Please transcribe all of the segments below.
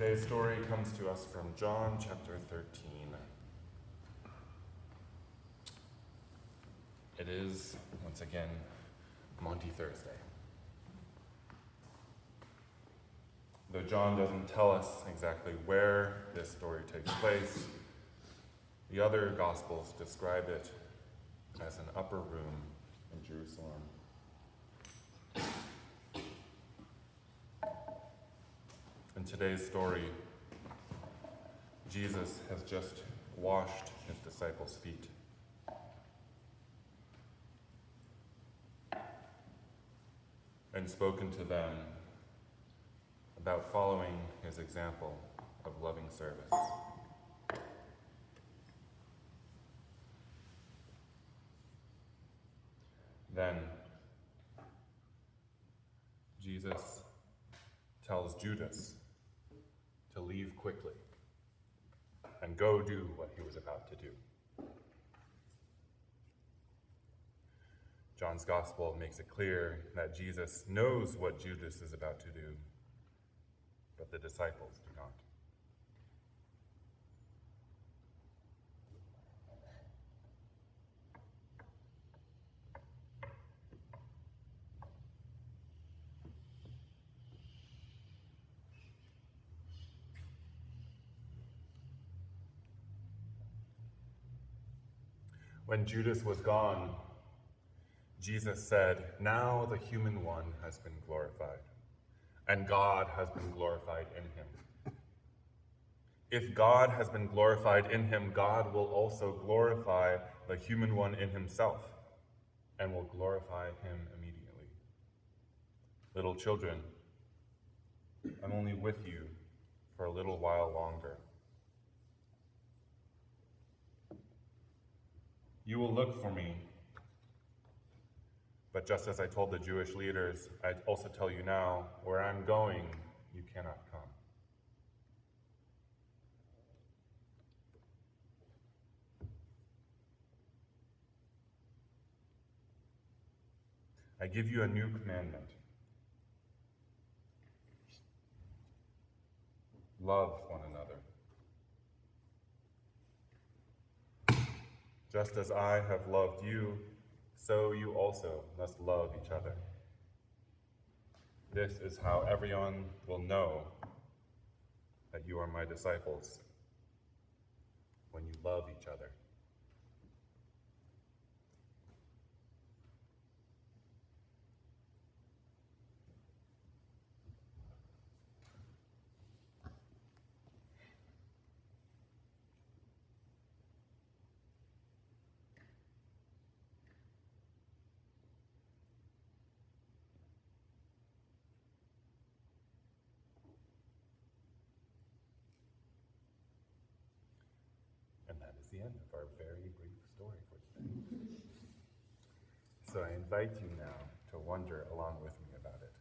Today's story comes to us from John chapter 13. It is, once again, Maundy Thursday. Though John doesn't tell us exactly where this story takes place, the other Gospels describe it as an upper room in Jerusalem. In today's story, Jesus has just washed his disciples' feet. And spoken to them about following his example of loving service. Then Jesus tells Judas to leave quickly and go do what he was about to do. John's gospel makes it clear that Jesus knows what Judas is about to do, but the disciples do not. When Judas was gone, Jesus said, "Now the human one has been glorified, and God has been glorified in him. If God has been glorified in him, God will also glorify the human one in himself, and will glorify him immediately. Little children, I'm only with you for a little while longer. You will look for me. But just as I told the Jewish leaders, I also tell you now, where I'm going, you cannot come." I give you a new commandment. Love one another. Just as I have loved you, so you also must love each other. This is how everyone will know that you are my disciples, when you love each other. And that is the end of our very brief story for today. So I invite you now to wonder along with me about it.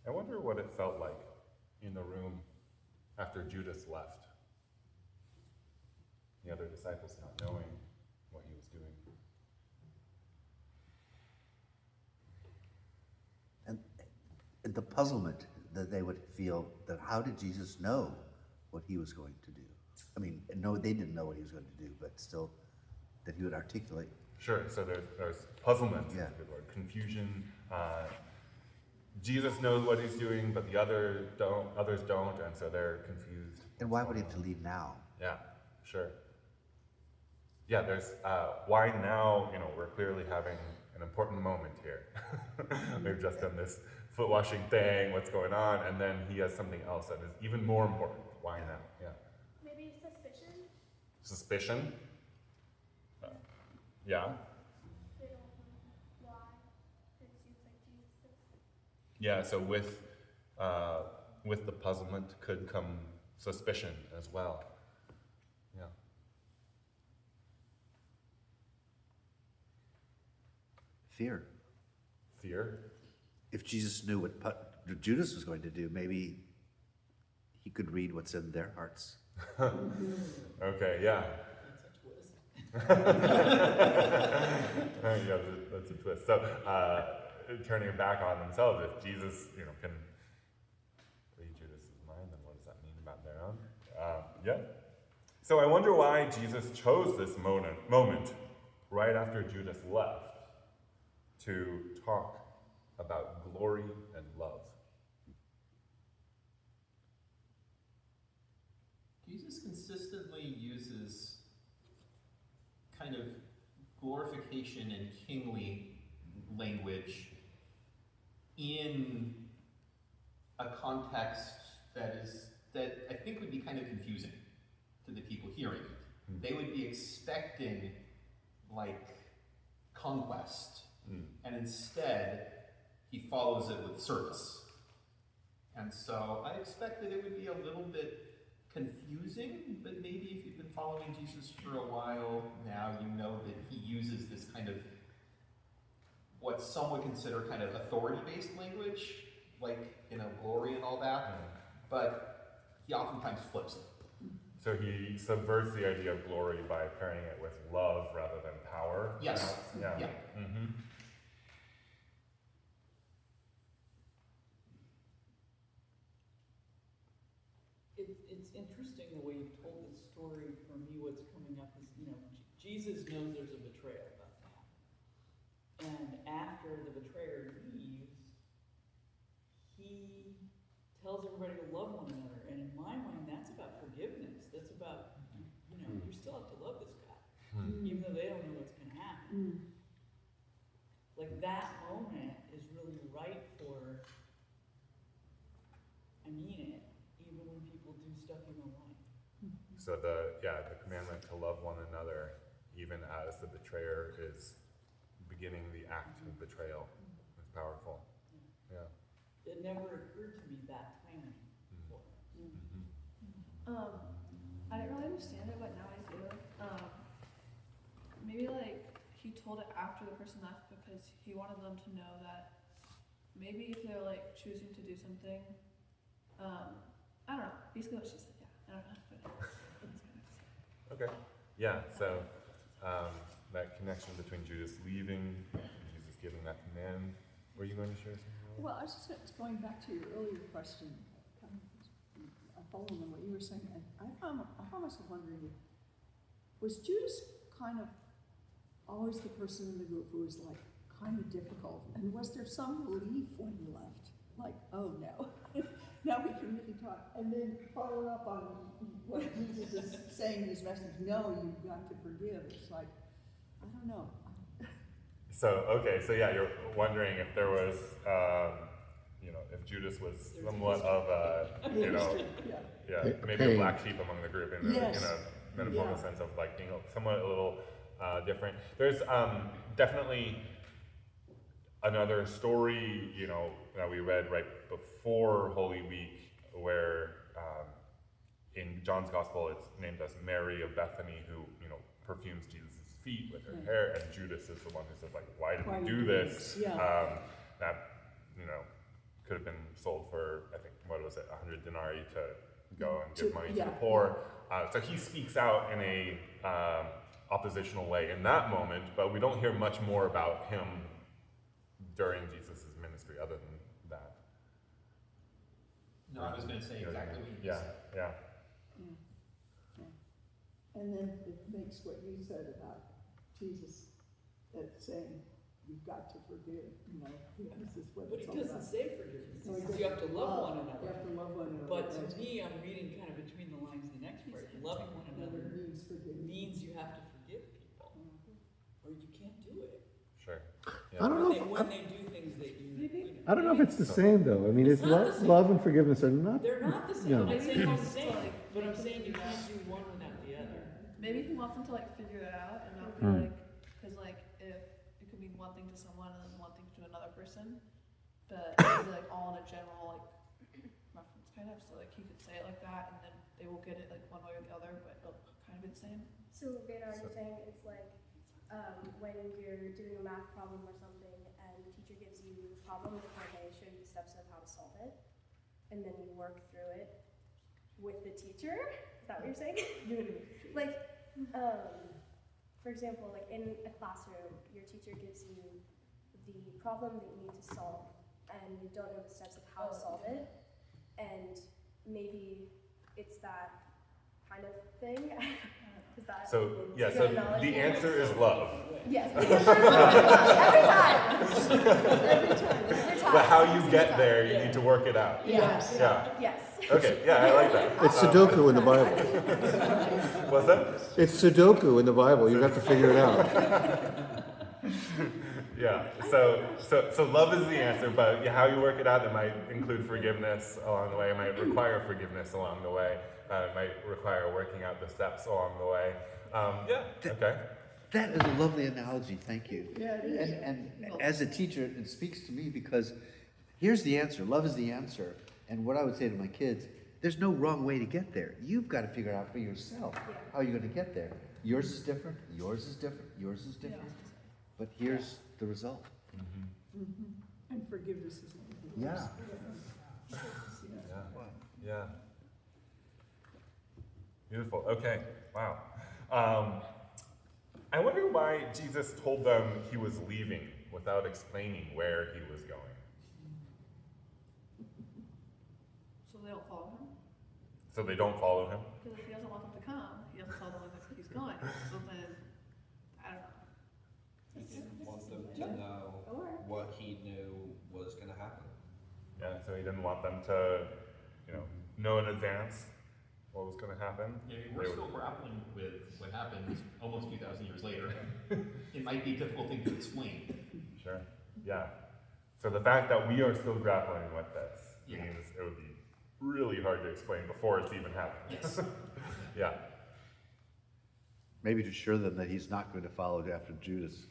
I wonder what it felt like in the room after Judas left. The other disciples not knowing what he was doing. And the puzzlement that they would feel that how did Jesus know what he was going to do? I mean, no, they didn't know what he was going to do, but still that he would articulate. Sure, so there's puzzlement, Yeah. is a good word, confusion. Jesus knows what he's doing, but the others don't, and so they're confused. And why would he have to leave now? Yeah, sure. Yeah, there's, why now, we're clearly having an important moment here. We've just done this foot washing thing, what's going on, and then he has something else that is even more important. Why now? Yeah. Maybe suspicion? Suspicion? Yeah. They don't know why. It seems like Jesus does. Yeah, so with the puzzlement could come suspicion as well. Yeah. Fear. Fear? If Jesus knew what Judas was going to do, maybe he could read what's in their hearts. Okay, yeah. Yeah, that's a twist. So, turning it back on themselves. If Jesus, can read Judas's mind, then what does that mean about their own? Yeah. So I wonder why Jesus chose this moment right after Judas left to talk about glory and love. Jesus consistently uses kind of glorification and kingly language in a context that I think would be kind of confusing to the people hearing it. They would be expecting like conquest, and instead he follows it with service. And so I expect that it would be a little bit confusing, but maybe if you've been following Jesus for a while now, you know that he uses this kind of what some would consider kind of authority-based language, like, glory and all that, but he oftentimes flips it. So he subverts the idea of glory by pairing it with love rather than power. Yes. Yeah. Yeah. Mm-hmm. It's interesting the way you've told this story. For me, what's coming up is, Jesus knows there's a betrayal about to happen. And after the betrayer leaves, he tells everybody to love one another. And in my mind, that's about forgiveness. That's about, you still have to love this guy, even though they don't know what's going to happen. Like that moment is really right for, I mean it, even when people do stuff you don't like. So the commandment to love one another, even as the betrayer is beginning the act of betrayal, is powerful. Yeah. It never occurred to me that timing before. I didn't really understand it, but now I do. Maybe he told it after the person left because he wanted them to know that maybe if they're choosing to do something, I don't know. Basically what she said, yeah. I don't know, but Okay. Yeah. So that connection between Judas leaving, Jesus giving that command. Were you going to share something? Well, I was just going back to your earlier question, kind of following on what you were saying. And I found myself wondering, was Judas kind of always the person in the group who was kind of difficult? And was there some relief when he left? Like, oh no, now we can really talk. And then follow up on what Jesus is saying in his message, no, you've got to forgive. It's like, I don't know. So you're wondering if there was, if Judas was somewhat of a, maybe a black sheep among the group in a metaphorical sense of being somewhat a little different. There's definitely another story, that we read right before Holy Week, where in John's Gospel it's named as Mary of Bethany, who perfumes Jesus' feet with her hair, and Judas is the one who says why did we do this? That could have been sold for, I think, 100 denarii to go and give money to the poor. So he speaks out in a oppositional way in that moment, but we don't hear much more about him during Jesus' ministry other than that. No, I was going to say exactly what you said. Yeah. And then it makes what you said about Jesus saying, you've got to forgive, this is what But it's he all doesn't about. say forgiveness. No, he You have to love one You another. have to love one another. But to me, I'm reading kind of between the lines the next part. Loving one another means forgiveness. means you have to forgive people, or you can't do it. Sure. I don't know. When they do things that you I don't know if it's the same though. I mean, It's not the same. love and forgiveness are not. they're not the same. No. I'm not saying Maybe it's the same, it's but I'm saying you can't do one without the other. maybe he wants them to figure it out and not be because if it could mean one thing to someone and then one thing to another person, but it would be all in a general reference kind of. So he could say it like that, and then they will get it one way or the other, but it'll kind of be the same. So, Veda, are you saying it's when you're doing a math problem or something and the teacher gives you the problem and they show you the steps of how to solve it, and then you work through it with the teacher? Is that what you're saying? For example, in a classroom, your teacher gives you the problem that you need to solve, and you don't know the steps of how to solve it, and maybe it's that kind of thing. Is that So, yeah, good so analogy? the answer is love. Yes, the answer is love. Every time. Every time. But how you Every get time. there, you need to work it out. Yes. Yeah. Yes. Okay, yeah, I like that. It's Sudoku in the Bible. What's that? It's Sudoku in the Bible. You have to figure it out. Yeah. So love is the answer, but how you work it out, it might include forgiveness along the way. It might require forgiveness along the way. It might require working out the steps along the way. Yeah. Okay. That is a lovely analogy, thank you. Yeah, it is. And as a teacher, it speaks to me because here's the answer, love is the answer. And what I would say to my kids, there's no wrong way to get there. You've got to figure out for yourself how you're going to get there. Yours is different, yours is different, yours is different. But here's the result. And forgiveness is one of the Yeah. worst. Yeah. Beautiful. Okay. Wow. I wonder why Jesus told them he was leaving without explaining where he was going. So they don't follow him? So they don't follow him? Because if he doesn't want them to come, he doesn't tell them where he's going. So then, I don't know. He didn't want them to know what he knew was going to happen. Yeah, so he didn't want them to, know in advance what was going to happen. Yeah, we're still grappling with what happened almost 2,000 years later. It might be a difficult thing to explain. Sure. Yeah. So the fact that we are still grappling with this Yeah. means it would be really hard to explain before it's even happened. Yes. Yeah. Maybe to assure them that he's not going to follow after Judas.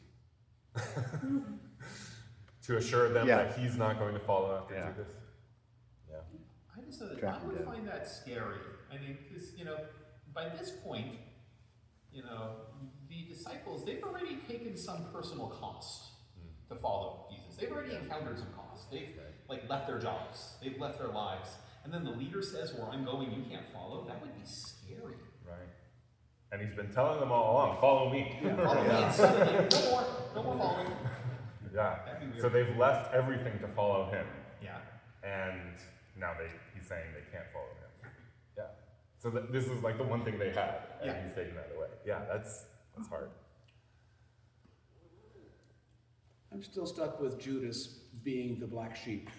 To assure them Yeah. that he's not going to follow after Yeah. Judas. Yeah. I just Track I him would down. find that scary. I mean, because, by this point, the disciples, they've already taken some personal cost to follow Jesus. They've already encountered some cost. They've, left their jobs. They've left their lives. And then the leader says, where I'm going, you can't follow. That would be scary. Right. And he's been telling them all along, follow me. Follow me and suddenly, no more following. Yeah. That'd be weird. So they've left everything to follow him. Yeah. And now he's saying they can't follow him. Yeah. So this is the one thing they had, and Yeah. he's taking that away. Yeah, that's hard. I'm still stuck with Judas being the black sheep.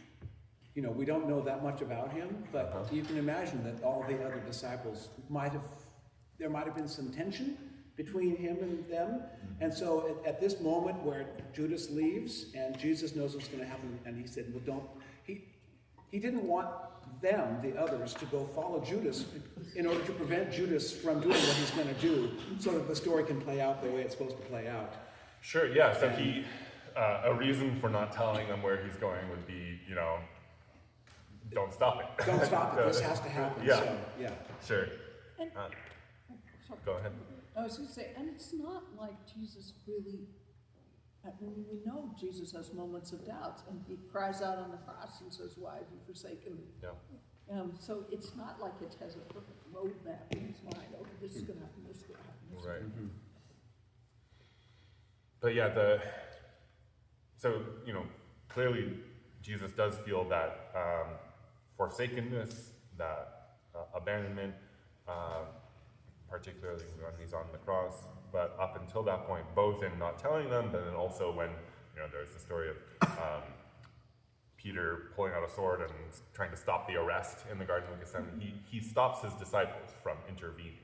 We don't know that much about him, but you can imagine that all the other disciples there might have been some tension between him and them. And so at this moment where Judas leaves and Jesus knows what's going to happen, and he said, he didn't want them, the others, to go follow Judas in order to prevent Judas from doing what he's going to do so that the story can play out the way it's supposed to play out. Sure, yeah. So a reason for not telling them where he's going would be, don't stop it. Don't stop it, this has to happen. Yeah. So, yeah. Sure. And- Sorry. Go ahead. I was going to say, and it's not like Jesus really, we know Jesus has moments of doubts, and he cries out on the cross and says, why have you forsaken me? Yeah. So it's not like it has a perfect roadmap in his mind, oh, this is going to happen, this is going to happen, this is Right. gonna But yeah, so clearly Jesus does feel that forsakenness, that abandonment, particularly when he's on the cross. But up until that point, both in not telling them, but then also when there's the story of Peter pulling out a sword and trying to stop the arrest in the Garden of Gethsemane, he stops his disciples from intervening.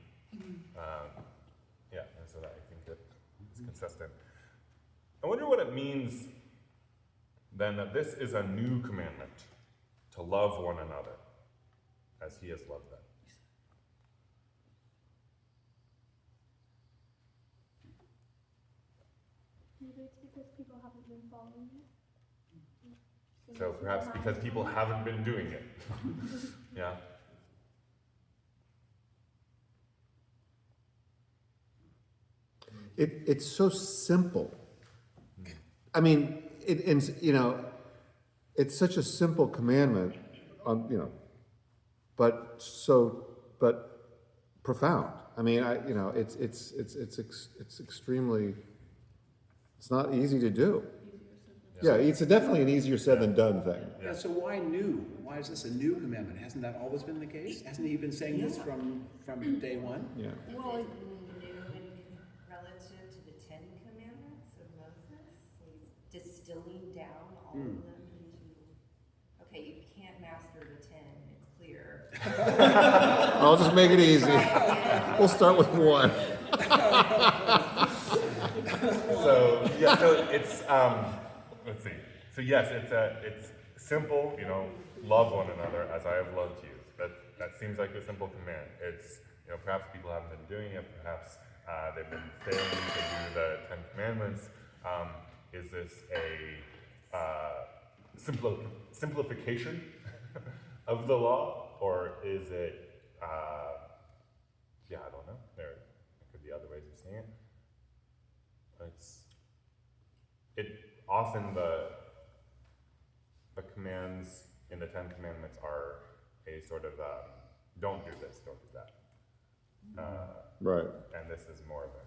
Yeah, and so that I think that is consistent. I wonder what it means then that this is a new commandment, to love one another as he has loved them. Maybe it's because people haven't been following it. So perhaps because people haven't been doing it. Yeah. It's so simple. I mean, it's such a simple commandment, but profound. I mean, it's extremely. It's not easy to do. Yeah, it's definitely an easier said than done thing. Yeah, so why new? Why is this a new commandment? Hasn't that always been the case? Hasn't he been saying this Yeah. from day one? Yeah. Well, Is it new relative to the Ten Commandments of Moses? He's distilling down all of them into, okay, you can't master the 10, it's clear. I'll just make it easy. We'll start with one. So yeah, so it's let's see. So yes, it's simple. You know, love one another as I have loved you. That seems like a simple command. It's, you know, perhaps people haven't been doing it. Perhaps they've been failing to do the Ten Commandments. Is this a simplification of the law, or is it? Yeah, I don't know. There could be other ways of saying it. Often the commands in the Ten Commandments are a sort of don't do this, don't do that. Right. And this is more of a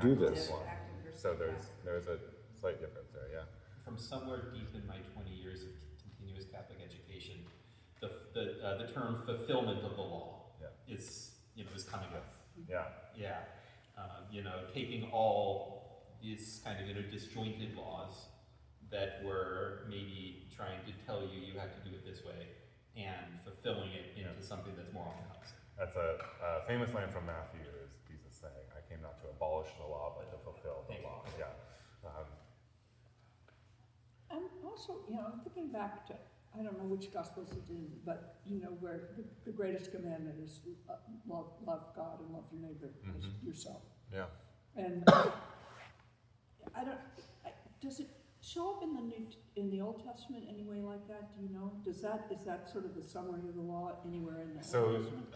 Do this. one. So there's a slight difference there, yeah. From somewhere deep in my 20 years of continuous Catholic education, the term fulfillment of the law is coming up. Yeah. Yeah, taking all these kind of disjointed laws that were maybe trying to tell you you have to do it this way, and fulfilling it into something that's more orthodox. That's a famous line from Matthew, is Jesus saying, "I came not to abolish the law, but to fulfill the law." Yeah. and also, I'm thinking back to, I don't know which Gospels it's in, but, where the greatest commandment is love God and love your neighbor as yourself. Yeah. And does it show up in the Old Testament anyway like that? Do you know? Is that sort of the summary of the law anywhere in the Old Testament?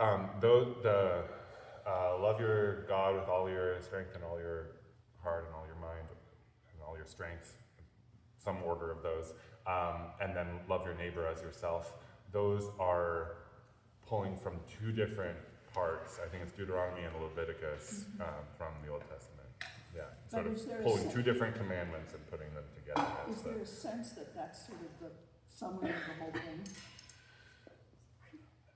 Love your God with all your strength and all your heart and all your mind and all your strength, some order of those, and then love your neighbor as yourself. Those are pulling from two different parts. I think it's Deuteronomy and Leviticus from the Old Testament. Yeah, sort But of is there a pulling sense- two different commandments and putting them together. Is there a sense that that's sort of the summary of the whole thing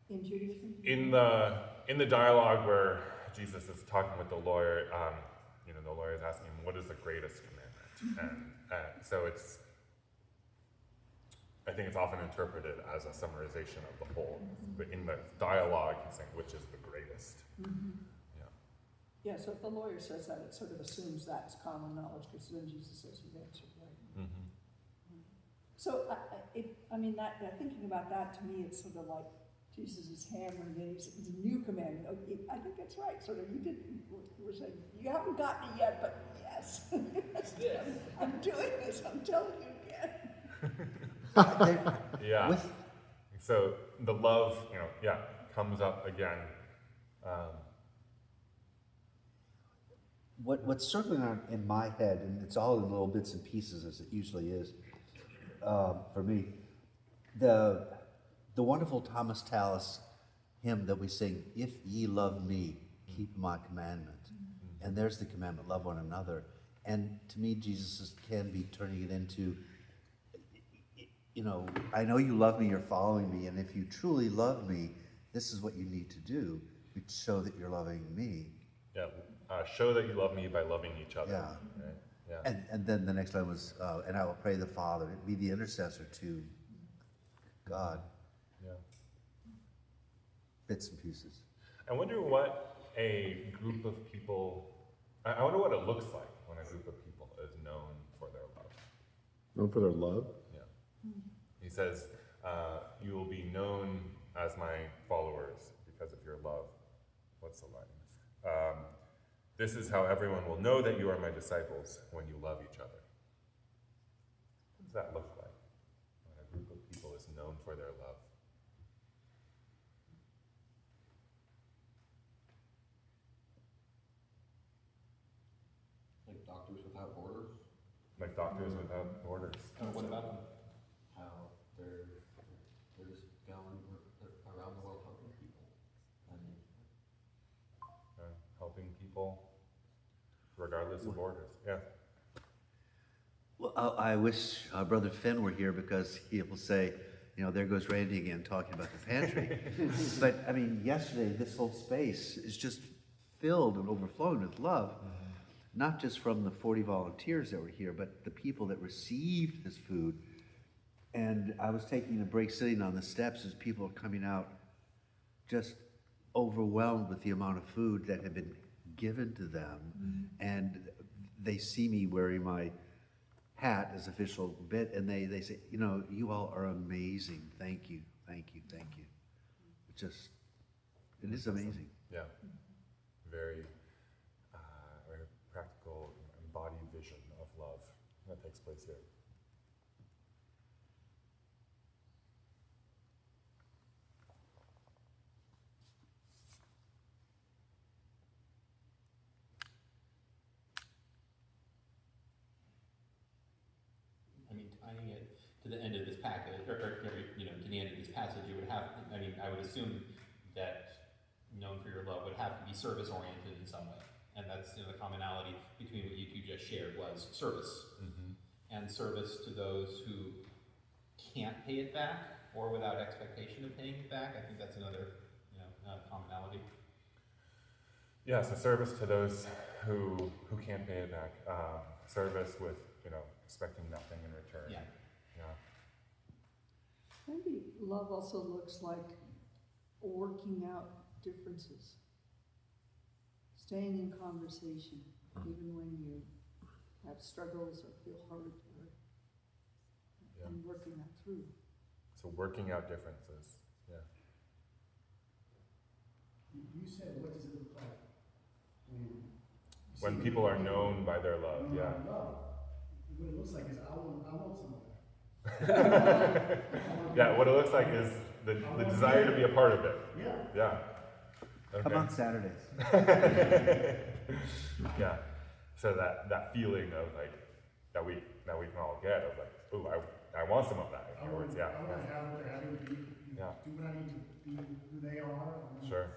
in Judaism? In the dialogue where Jesus is talking with the lawyer, the lawyer is asking him, "What is the greatest commandment?" And so I think it's often interpreted as a summarization of the whole. But in the dialogue, he's saying, "Which is the greatest?" Yeah, so if the lawyer says that, it sort of assumes that's common knowledge, because then Jesus says you've answered right. So, thinking about that, to me, it's sort of like Jesus is hammering it. It's a new commandment. Okay, I think that's right. Sort of, you were saying, you haven't gotten it yet, but yes, I'm doing this. I'm telling you again. Yeah. So the love, comes up again. What's circling on in my head, and it's all in little bits and pieces as it usually is, for me, the wonderful Thomas Tallis hymn that we sing, "If ye love me, keep my commandment." And there's the commandment, love one another. And to me, Jesus can be turning it into, I know you love me, you're following me, and if you truly love me, this is what you need to do to show that you're loving me. Yeah. Show that you love me by loving each other. Yeah. Right? Yeah. And then the next line was, and I will pray the Father, be the intercessor to God. Yeah. Bits and pieces. I wonder what a group of people, I wonder what it looks like when a group of people is known for their love. Known for their love? Yeah. He says, you will be known as my followers because of your love. What's the line? This is how everyone will know that you are my disciples, when you love each other. What does that look like when a group of people is known for their love? Like Doctors Without Borders, Like Doctors Without Borders. What about them? how they're just going around the world helping people. And Helping people regardless of borders. Yeah. Well, I wish Brother Finn were here because he will say, there goes Randy again talking about the pantry. But I mean, yesterday, this whole space is just filled and overflowing with love, not just from the 40 volunteers that were here, but the people that received this food. And I was taking a break sitting on the steps as people are coming out just overwhelmed with the amount of food that had been given to them. And they see me wearing my hat as official bit, and they say, you all are amazing. Thank you, thank you, thank you. It is amazing. Yeah. Very, very practical, embodied vision of love that takes place here. I mean, tying it to the end of this package, or to the end of this passage, it would have, I would assume that known for your love would have to be service oriented in some way. And that's, the commonality between what you two just shared was service. And service to those who can't pay it back or without expectation of paying it back. I think that's another, commonality. Yeah, so service to those who can't pay it back. Service with, expecting nothing in return. Yeah. Yeah. Maybe love also looks like working out differences. Staying in conversation, even when you have struggles or feel hurt, and working that through. So working out differences. Yeah. You said, what does it look like? When people are known by their love, yeah. Love. What it looks like is I want some of that. Yeah, what it looks like is the desire to be a part of it. Yeah. Yeah. Come on Saturdays. Yeah. So that feeling of like that we can all get of like, ooh, I want some of that. I want to have what they're having, do what I need to be who they are. Sure.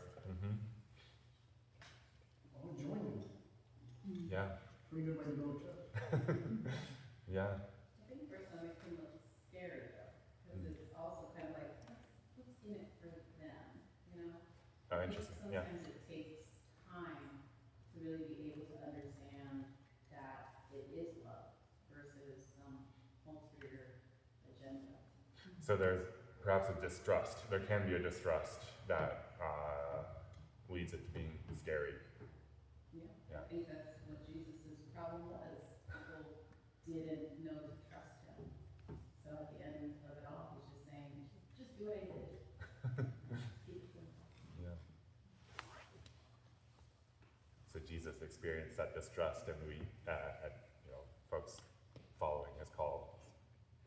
I want to join them. Yeah. Pretty good way to go to church. Yeah. I think for some it can look scary though, because it's also kind of like, what's in it for them, Oh, interesting. Yeah. Sometimes it takes time to really be able to understand that it is love versus some ulterior agenda. So there's perhaps a distrust. There can be a distrust that leads it to being scary. Yeah. I think that's what Jesus' problem was. People didn't know to trust him. So at the end of it all, he's just saying, just do what I did. Keep it simple. Yeah. So Jesus experienced that distrust, and we, folks following his call,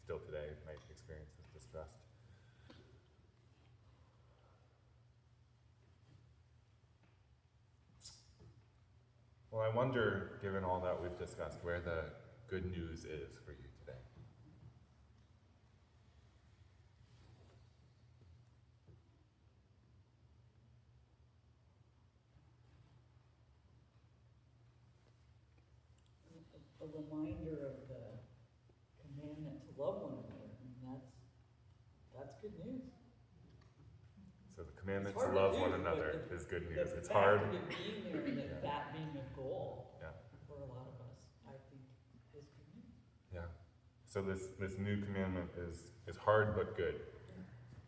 still today might experience this distrust. Well, I wonder, given all that we've discussed, where the good news is for you today. A reminder of the commandment to love one another. That's good news. So the commandment It's to hard to love do, one but another the- is good The news. It's fact hard. of it being there and that being a goal Yeah. for a lot of us, I think, is good news. Yeah. So this new commandment is hard but good.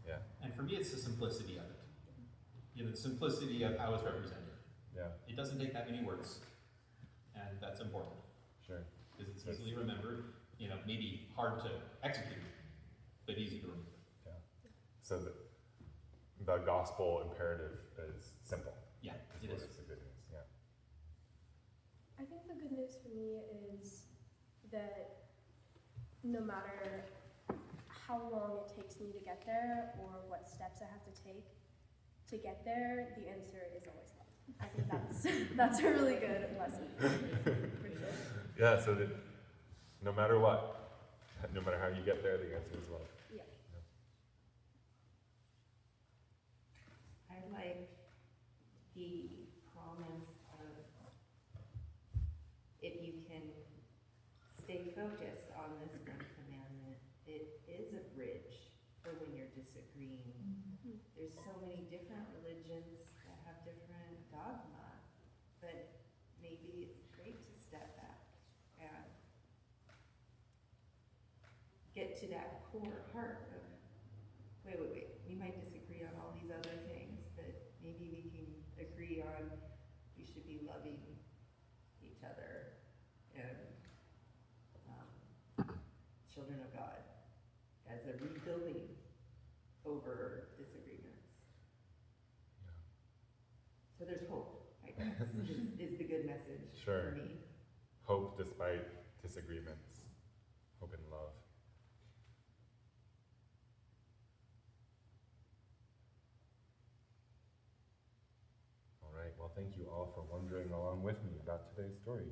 Yeah. And for me, it's the simplicity of it. The simplicity of how it's represented. Yeah. It doesn't take that many words, and that's important. Sure. Because it's easily remembered, maybe hard to execute, but easy to remember. Yeah. So the gospel imperative is simple. Yeah, it what is. is the good news. Yeah. I think the good news for me is that no matter how long it takes me to get there or what steps I have to take to get there, the answer is always love. I think that's a really good lesson. For sure. Yeah. So that no matter what, no matter how you get there, the answer is love. Yeah. I like the promise of if you can stay focused on this disagreeing. There's so many different religions that have different dogma, but maybe it's great to step back and get to that core heart of, wait, we might disagree on all these other things, but maybe we can agree on we should be loving each other and children of God as a rebuilding over disagreements. Yeah. So there's hope, I guess, is the good message Sure. for me. Hope despite disagreements. Hope and love. All right, well, thank you all for wondering along with me about today's story.